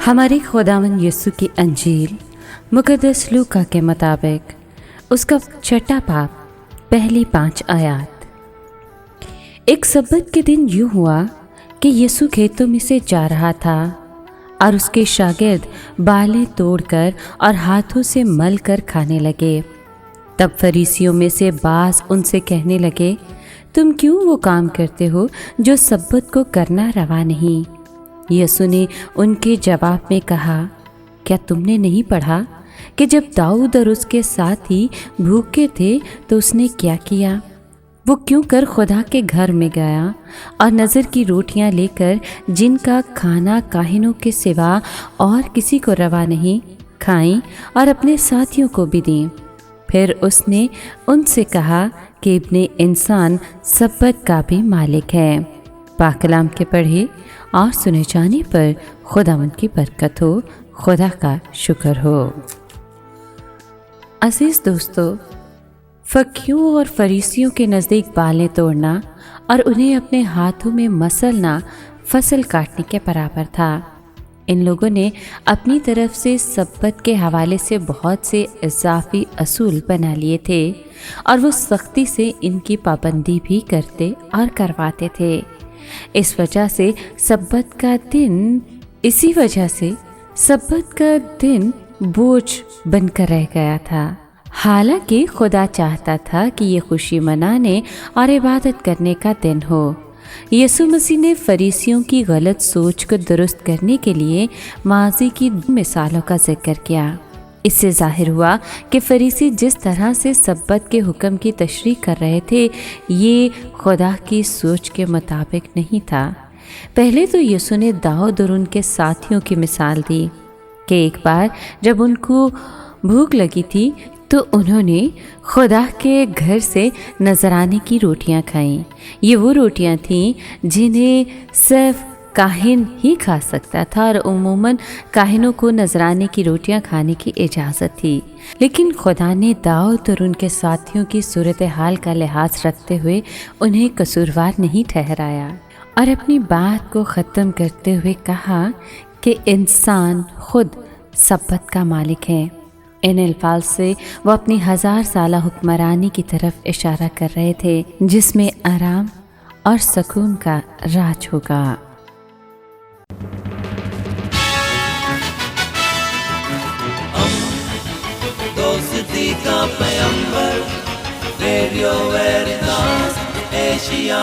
हमारे खुदावंद यीशु की अंजील मुकद्दस लूका के मुताबिक उसका छठा बाब पहली 5 आयत। एक सब्बत के दिन यूँ हुआ कि यीशु खेतों में से जा रहा था और उसके शागिर्द बालें तोड़कर और हाथों से मल कर खाने लगे। तब फरीसियों में से बाज़ उनसे कहने लगे, तुम क्यों वो काम करते हो जो सब्बत को करना रवा नहीं? यीशु ने उनके जवाब में कहा, क्या तुमने नहीं पढ़ा कि जब दाऊद और उसके साथी भूखे थे तो उसने क्या किया? वो क्यों कर खुदा के घर में गया और नज़र की रोटियां लेकर, जिनका खाना काहिनों के सिवा और किसी को रवा नहीं, खाईं और अपने साथियों को भी दी। फिर उसने उनसे कहा कि इब्ने इंसान सब्बत का भी मालिक है। पाक कलाम के पढ़े और सुने जाने पर खुदावंद की बरकत हो, खुदा का शुक्र हो। अजीज़ दोस्तों, फकीरों और फरीसियों के नज़दीक बालें तोड़ना और उन्हें अपने हाथों में मसलना फसल काटने के बराबर था। इन लोगों ने अपनी तरफ से सब्बत के हवाले से बहुत से इजाफी असूल बना लिए थे और वो सख्ती से इनकी पाबंदी भी करते और करवाते थे। इसी वजह से सब्बत का दिन बोझ बनकर रह गया था। हालांकि खुदा चाहता था कि ये खुशी मनाने और इबादत करने का दिन हो। यीशु मसीह ने फरीसियों की गलत सोच को दुरुस्त करने के लिए माजी की मिसालों का जिक्र किया। इससे जाहिर हुआ कि फरीसी जिस तरह से सब्बत के हुक्म की तशरीह कर रहे थे, ये खुदा की सोच के मुताबिक नहीं था। पहले तो यीशु ने दाऊद और उनके साथियों की मिसाल दी कि एक बार जब उनको भूख लगी थी तो उन्होंने खुदा के घर से नजराने की रोटियां खाईं। ये वो रोटियां थीं जिन्हें सिर्फ काहिन ही खा सकता था और उमूमन काहिनों को नजराने की रोटियां खाने की इजाज़त थी। लेकिन खुदा ने दाऊद और उनके साथियों की सूरत हाल का लिहाज रखते हुए उन्हें कसूरवार नहीं ठहराया और अपनी बात को ख़त्म करते हुए कहा कि इंसान खुद सब्बत का मालिक है। इन अल्फाज से वो अपनी 1000 साला हुक्मरानी की तरफ इशारा कर रहे थे, जिसमें आराम और सुकून का राज होगा। दोस्ती का पैगंबर, रेडियो वेरितास एशिया।